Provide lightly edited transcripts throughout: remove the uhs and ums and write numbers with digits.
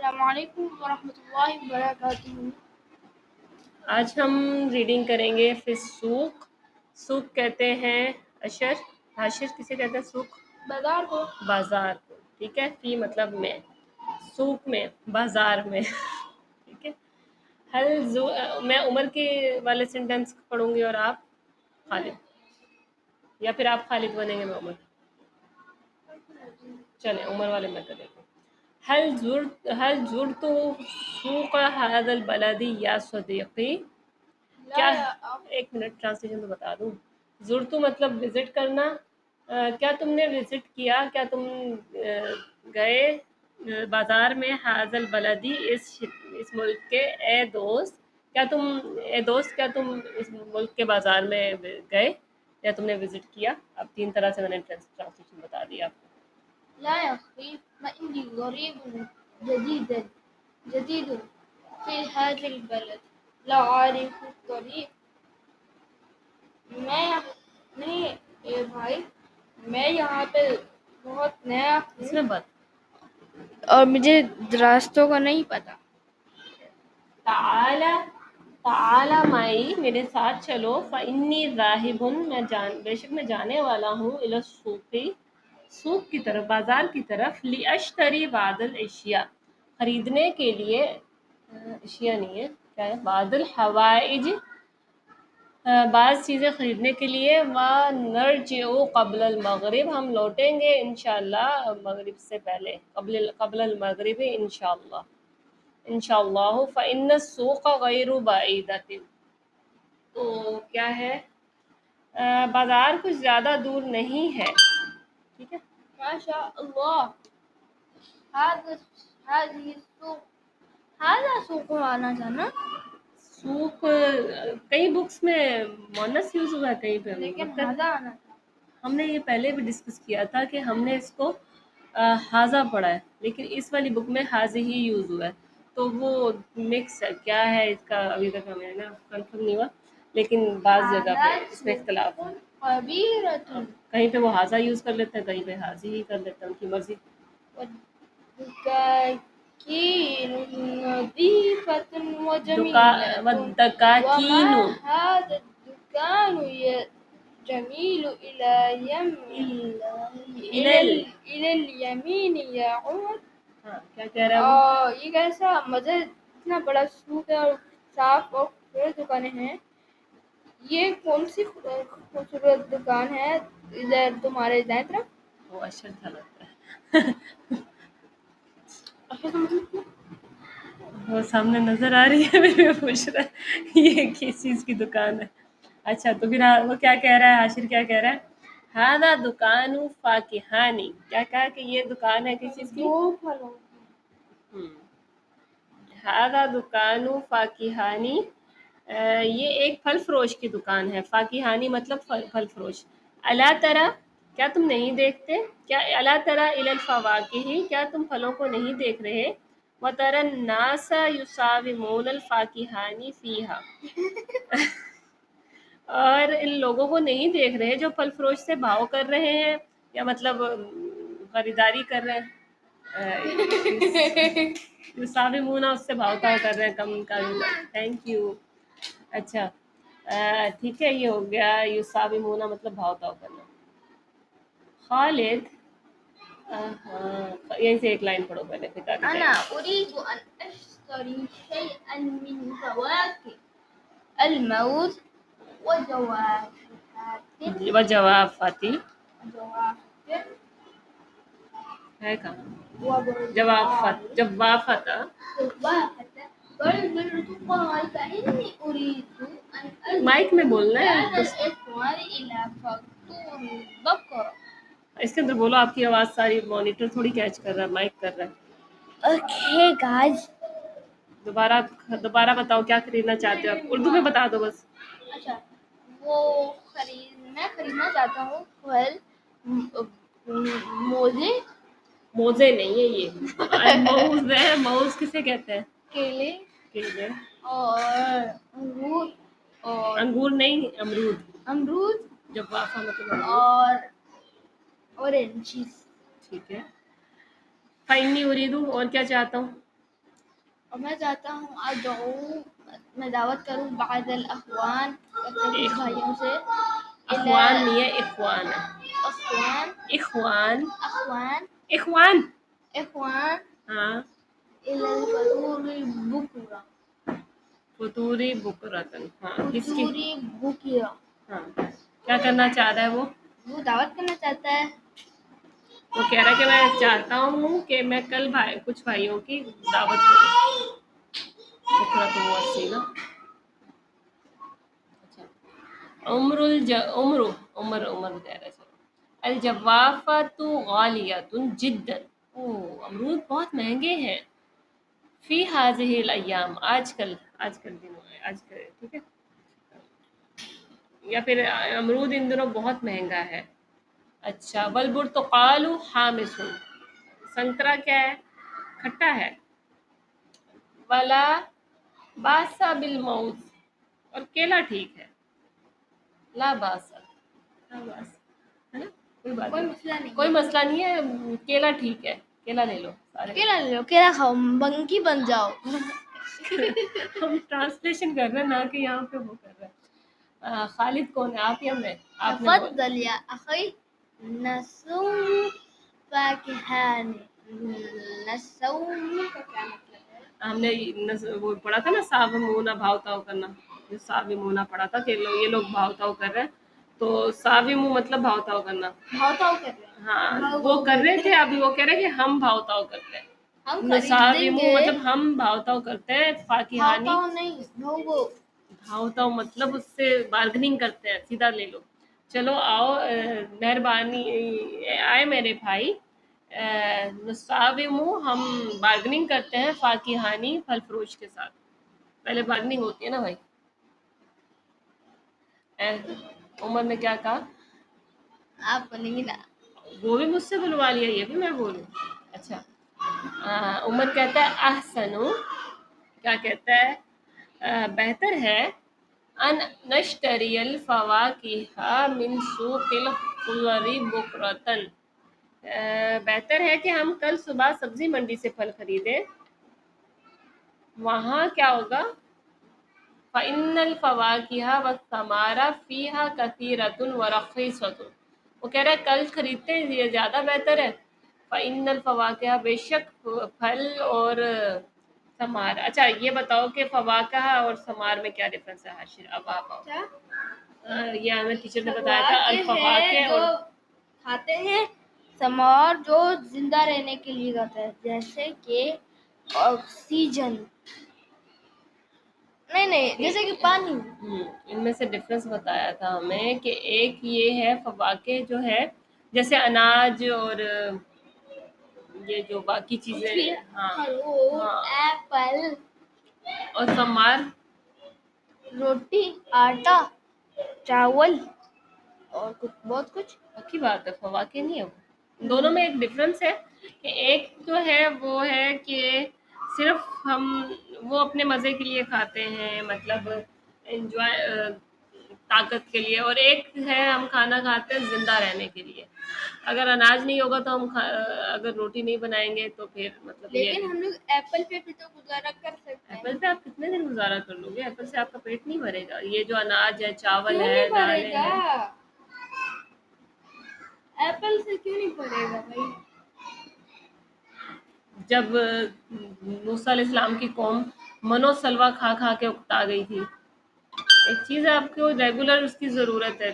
السلام علیکم ورحمۃ اللہ وبرکاتہ۔ آج ہم ریڈنگ کریں گے فی السوق۔ سوق کہتے ہیں حاشر کسے کہتے ہیں؟ سوق بازار کو، بازار کو، ٹھیک ہے۔ فی مطلب میں، سوق میں، بازار میں، ٹھیک ہے۔ میں عمر کے والے سینٹینس پڑھوں گی اور آپ خالد، یا پھر آپ خالد بنیں گے میں عمر؟ چلیں عمر والے میں کریں گے۔ هل زرت سوق هذا البلد یا صدیقی؟ کیا ایک منٹ ٹرانسلیشن تو بتا دوں۔ زرتو مطلب وزٹ کرنا، کیا تم نے وزٹ کیا، کیا تم گئے بازار میں، هذا البلدی اس ملک کے، اے دوست کیا تم اس ملک کے بازار میں گئے یا تم نے وزٹ کیا؟ اب 3 طرح سے میں نے ٹرانسلیشن بتا دیا آپ کو۔ لا يا أخي ما عندي غريب جديد في هذا البلد لا أعرف الطريق۔ نہیں اے بھائی، میں یہاں پہ بہت نیا اس ہوں میں بات اور مجھے راستوں کا نہیں پتا۔ تعالی معی، میرے ساتھ چلو، فإنی ذاہب، بے شک میں جانے والا ہوں، الی السوق، سوق کی طرف، بازار کی طرف، لأشتری بعض الاشیاء، خریدنے کے لیے، اشیاء نہیں ہے کیا ہے، بعض الحوائج، بعض چیزیں خریدنے کے لیے، وَنَرْجِعُ قبل المغرب، ہم لوٹیں گے انشاءاللہ مغرب سے پہلے، قبل المغرب انشاءاللہ، انشاءاللہ۔ فإن السوق غیر بعیدۃ، تو کیا ہے، بازار کچھ زیادہ دور نہیں ہے، ٹھیک ہے۔ ماشاء اللہ، هذه السوق، هذا سوق آنا تھا نا؟ سوق کئی بکس میں مؤنث یوز ہوا ہے، کہیں پہ لیکن مذکر۔ هذا آنا تھا۔ ہم نے یہ پہلے بھی ڈسکس کیا تھا کہ ہم نے اس کو حاضہ پڑھا ہے، لیکن اس والی بک میں حاضی ہی یوز ہوا ہے، تو وہ مکس ہے، کیا ہے اس کا ابھی تک ہمیں نا کنفرم نہیں ہوا، لیکن بعض جگہ پہ اس میں اختلاف ہے، کبیرۃ کہیں پہ وہ حاضہ یوز کر لیتے ہیں، کہیں پہ حاضی ہی کر لیتے ہیں، ان کی مرضی۔ والدكاكين نظيفة وجميلة والدكاكين وما هذا الدكان جميل إلى اليمين يا عمر۔ ہاں کیا کہہ رہا ہے وہ؟ یہ کیسا مزے، اتنا بڑا سوق ہے اور صاف اور خوبصورت دکانیں ہیں، یہ کون سی خوبصورت دکان ہے ادھر تمہارے دائیں طرف؟ وہ اشر تھا لگتا ہے وہ سامنے نظر آ رہی ہے، میرے پوچھ رہا ہے یہ کس چیز کی دکان ہے۔ اچھا تو پھر وہ کیا کہہ رہا ہے، عاشر کیا کہہ رہا ہے؟ ہاذا دکان فاکہانی، کیا کہا کہ یہ دکان ہے کس چیز کی؟ ہاذا دکان فاکہانی، یہ ایک پھل فروش کی دکان ہے، فاکہانی مطلب پھل فروش۔ الا تری، کیا تم نہیں دیکھتے، کیا الا تری الی الفواکہ، کیا تم پھلوں کو نہیں دیکھ رہے، وتری الناس یساومون الفاکہانی فیہا، اور ان لوگوں کو نہیں دیکھ رہے جو پھل فروش سے بھاؤ کر رہے ہیں، یا مطلب خریداری کر رہے ہیں، یساومون اس سے بھاؤ تاؤ کر رہے ہیں، کم کا، تھینک یو۔ اچھا ٹھیک ہے، یہ ہو گیا یساومون مطلب بھاؤ تاؤ کرنا۔ خالد یہیں سے ایک لائن پڑھو پہلے، پھر آگے أنا جائیں۔ أريد أن أشتري شيئا من فواكه الموز وجوافاتی وجوافة ہے کہاں؟ جوافتا والبرتقال، فإني أريد أن مائک میں بولنا ہے هذا الإخوان إلى فطور البقرة۔ اس کے اندر بولو، آپ کی آواز ساری مانیٹر تھوڑی کیچ کر رہا ہے، مائک کر رہا ہے۔ Okay guys، دوبارہ بتاؤ کیا خریدنا چاہتے ہو آپ، اردو میں بتا دو بس۔ اچھا وہ میں خریدنا چاہتا ہوں پھل، موزے نہیں ہے یہ، موز ہے، موز کسے کہتے ہیں؟ کیلے کیلے، اور انگور اور انگور نہیں، امرود جوافہ مطلب امرود، اور اورنجز۔ ٹھیک ہے۔ فإنی اریدو، اور کیا چاہتا ہوں؟ اور میں چاہتا ہوں ادعو، میں دعوت کروں بعض الاخوان، اپنے کچھ بھائیوں سے، اخوان الی نہیں ہے، اخوان ہے، اخوان اخوان اخوان اخوان اخوان ہاں، الی الفطور بکرہ، فطوری بکرتن، ہاں کس کی؟ فطوری بکرہ، ہاں کیا کرنا چاہ رہا ہے وہ دعوت کرنا چاہتا ہے. وہ کہہ رہا ہے کہ میں چاہتا ہوں کہ میں کل کچھ بھائیوں کی دعوت کروں. بکرہ تو وہ اسی نا. اچھا عمر کہہ رہا ہے. چلو الجوافۃ غالیۃ جدا، امرود بہت مہنگے ہیں. فی ہذہ الایام، آج کل دنوں میں، آج کل ٹھیک ہے، یا پھر امرود ان دنوں بہت مہنگا ہے. اچھا والبرتقال حامض، سنترا کیا ہے؟ کھٹا ہے. ولا باس بالموز، اور کیلا ٹھیک ہے. لا باس، لا باس ہے نا، کوئی بات کوئی نہیں، مسئلہ نہیں کوئی ہے. مسئلہ نہیں ہے، کیلا ٹھیک ہے، کیلا لے لو سارے. کیلا لے لو، کیلا کھاؤ، منکی بن جاؤ. ہم ٹرانسلیشن کر رہے ہیں نہ کہ یہاں پہ وہ کر رہے ہیں. خالد کون ہے، آپ یا میں؟ آپ نے بول. تفضل یا اخی، نسوم فاکہان، نسوم کا کیا مطلب ہے؟ ہم نے وہ پڑھا تھا نا، ساومونا بھاؤ تاؤ کرنا، جو ساومونا پڑھا تھا کہ یہ لوگ بھاؤ تاؤ کر رہے ہیں، تو ساومو مطلب بھاؤ تاؤ کرنا. بھاؤ تاؤ کر رہے ہیں. ہاں وہ کر رہے تھے، ابھی وہ کہہ رہے کہ ہم بھاؤ تاؤ کرتے ہیں. ہم خریدیں نساومو گے. مطلب ہم بھاؤ تاؤ کرتے ہیں. بھاؤ فاکہانی، تاؤ نہیں، بھوگو. بھاؤ تاؤ مطلب اس سے بارگننگ کرتے ہیں، سیدھا لے لو. چلو آؤ، مہربانی آئے میرے بھائی، نساومو ہم بارگننگ کرتے ہیں، فاکہانی پھل فروش کے ساتھ. پہلے بارگننگ ہوتی ہے نا بھائی. عمر نے کیا کہا؟ آپ بولیں گی نا. وہ بھی مجھ سے بلوا لیا، یہ بھی میں بولوں. اچھا عمر کہتا ہے احسنو، کیا کہتا ہے؟ بہتر ہے ان نشتری الفواکہ من سوق الخضر بکرتن، بہتر ہے کہ ہم کل صبح سبزی منڈی سے پھل خریدیں. وہاں کیا ہوگا؟ فإن الفواکہ والثمار فیہا کثیرۃ ورخیصۃ، وہ کہہ رہا ہے کل خریدتے ہیں، یہ زیادہ بہتر ہے. فإن الفواکہ، بے شک پھل اور ثمار. اچھا یہ بتاؤ کہ فواکہ اور ثمار میں کیا ڈفرنس ہے؟ حاشر اب آپ آؤ. کیا؟ یہ ہمیں ٹیچر نے بتایا تھا، فواکہ ہے الفواکہ جو اور کھاتے ہیں، ثمار جو زندہ رہنے کے لیے کھاتا ہے، جیسے کہ آکسیجن. نہیں جیسے کہ پانی. ان میں سے ڈفرنس بتایا تھا ہمیں کہ ایک یہ ہے فواکہ جو ہے جیسے اناج اور یہ جو باقی چیزیں، ہاں خربوز، ہاں، ایپل، اور ثمار روٹی، آٹا، چاول، اور بہت کچھ. اچھی بات ہے، فواکہ نہیں ہے وہ. دونوں میں ایک ڈفرنس ہے کہ ایک جو ہے وہ ہے کہ صرف ہم وہ اپنے مزے کے لیے کھاتے ہیں، مطلب انجوائے، طاقت کے لیے، اور ایک ہے ہم کھانا کھاتے ہیں زندہ رہنے کے لیے. اگر اناج نہیں ہوگا تو ہم اگر روٹی نہیں بنائیں گے تو پھر مطلب یہ لیکن ہم لوگ ایپل پہ بھی تو گزارا کر سکتے ہیں. ایپل سے آپ کتنے دن گزارا کر لو گے؟ ایپل سے آپ کا پیٹ نہیں بھرے گا. یہ جو اناج ہے، چاول کیوں ہے، نہیں بھرے دالیں گا؟ ہیں. ایپل سے کیوں نہیں بھرے گا بھائی؟ جب موسیٰ علیہ السلام کی قوم منو سلوا کھا کھا کے اکتا گئی تھی. ایک چیز ہے آپ کو ریگولر اس کی ضرورت ہے،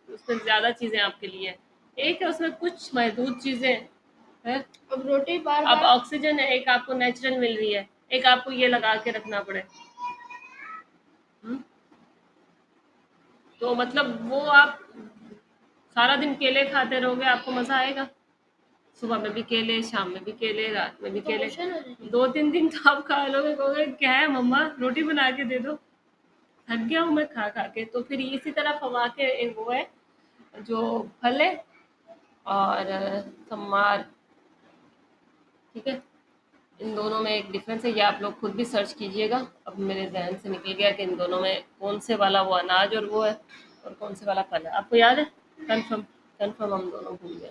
اس میں زیادہ چیزیں آپ کے لیے، ایک ہے اس میں کچھ محدود چیزیں ہیں. اب روٹی بار اب بار. آکسیجن ہے، ایک آپ کو نیچرل مل رہی ہے، ایک آپ کو یہ لگا کے رکھنا پڑے. تو مطلب وہ آپ سارا دن کیلے کھاتے رہو گے، آپ کو مزہ آئے گا؟ صبح میں بھی کیلے، شام میں بھی کیلے، رات میں بھی کیلے. پروموشن ہو جائے گی. 2-3 دن تو آپ کھا لو گے، کہو گے کیا ہے مما روٹی بنا کے دے دو، تھک گیا ہوں میں کھا کھا کے. تو پھر اسی طرح فواکہ وہ ہے جو پھل ہے اور ثمار، ٹھیک ہے. ان دونوں میں ایک ڈفرینس ہے، یہ آپ لوگ خود بھی سرچ کیجئے گا. اب میرے ذہن سے نکل گیا کہ ان دونوں میں کون سے والا وہ اناج اور وہ ہے اور کون سے والا پھل ہے. آپ کو یاد ہے؟ کنفرم ہم دونوں بھول گئے.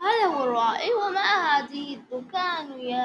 هذا هو الرائع وما هذه الدكان يا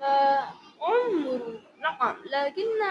عمر رقم لكنه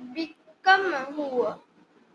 بكم هو.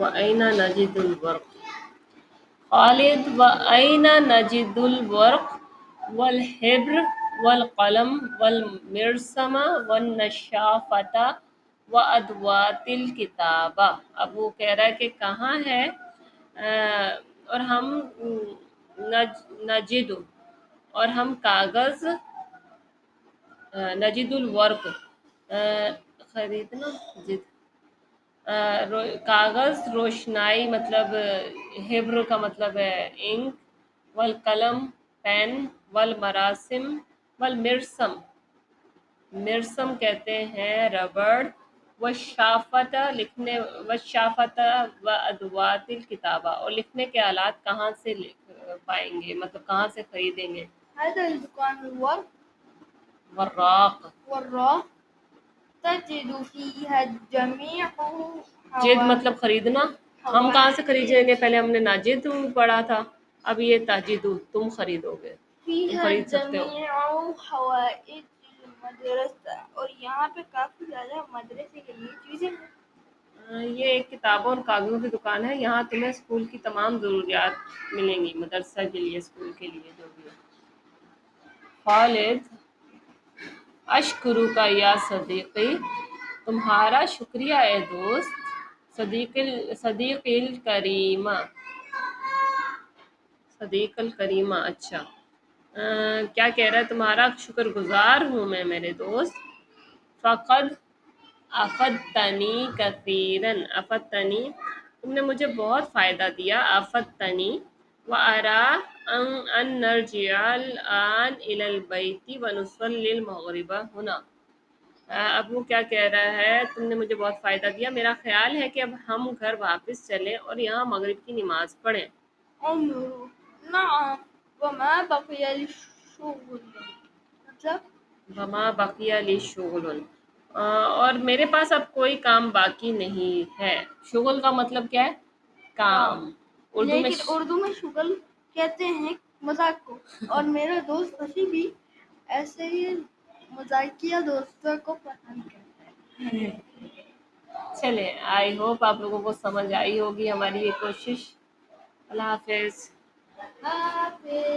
وَأَيْنَ نَجِدُ الْبَرْقَ خالد وَأَيْنَ نَجِدُ الْبَرْقَ والحبر والقلم والمرسم والنشافة وأدوات الكتابة. اب وہ کہہ رہا ہے کہ کہاں ہے اور ہم نجد اور ہم کاغذ نجد الورق خریدنا جد کاغذ روشنائی مطلب حبر کا مطلب ہے انک والقلم پین والمراسم والمرسم مرسم کہتے ہیں ربڑ والشافت لکھنے والشافت وادوات الکتابہ اور لکھنے کے آلات کہاں سے پائیں گے مطلب کہاں سے خریدیں گے. هذا الدكان الورق وراق والراء تجد فيها جميع جد مطلب خریدنا. ہم کہاں سے خریدیں گے؟ پہلے ہم نے ناجد پڑھا تھا، اب یہ تاجدو تم خریدو گے، تم فيها خرید سکتے ہو. جميع حوائج المدرسة اور یہاں پہ کافی زیادہ مدرسے کے لیے چیزیں ہیں. یہ ایک کتابوں اور کاغذوں کی دکان ہے، یہاں تمہیں اسکول کی تمام ضروریات ملیں گی، مدرسہ کے لیے اسکول کے لیے جو بھی ہے. خالد اشکرو کا یا صدیقی تمہارا شکریہ اے دوست. صدیق الکریمہ صدیق الکریمہ اچھا کیا کہہ رہا ہے تمہارا شکر گزار ہوں میں میرے دوست. فقد افدتنی کثیرن افدتنی تم نے مجھے بہت فائدہ دیا. افدتنی وارا ان نرجع الان الى البیت ونصلی المغرب هنا. اب وہ کیا کہہ رہا ہے تم نے مجھے بہت فائدہ دیا، میرا خیال ہے کہ اب ہم گھر واپس چلیں اور یہاں مغرب کی نماز پڑھیں. عمر نعم وما بقي للشغل مطلب وما بقی لی شغل اور میرے پاس اب کوئی کام باقی نہیں ہے. شغل کا مطلب کیا ہے؟ کام. لیکن اردو میں شغل کہتے ہیں مذاق کو، اور میرا دوست ہنسی بھی ایسے ہی مذاقیہ دوستوں کو پسند کرتا ہے. چلے آئی ہوپ آپ لوگوں کو سمجھ آئی ہوگی ہماری یہ کوشش. اللہ حافظ.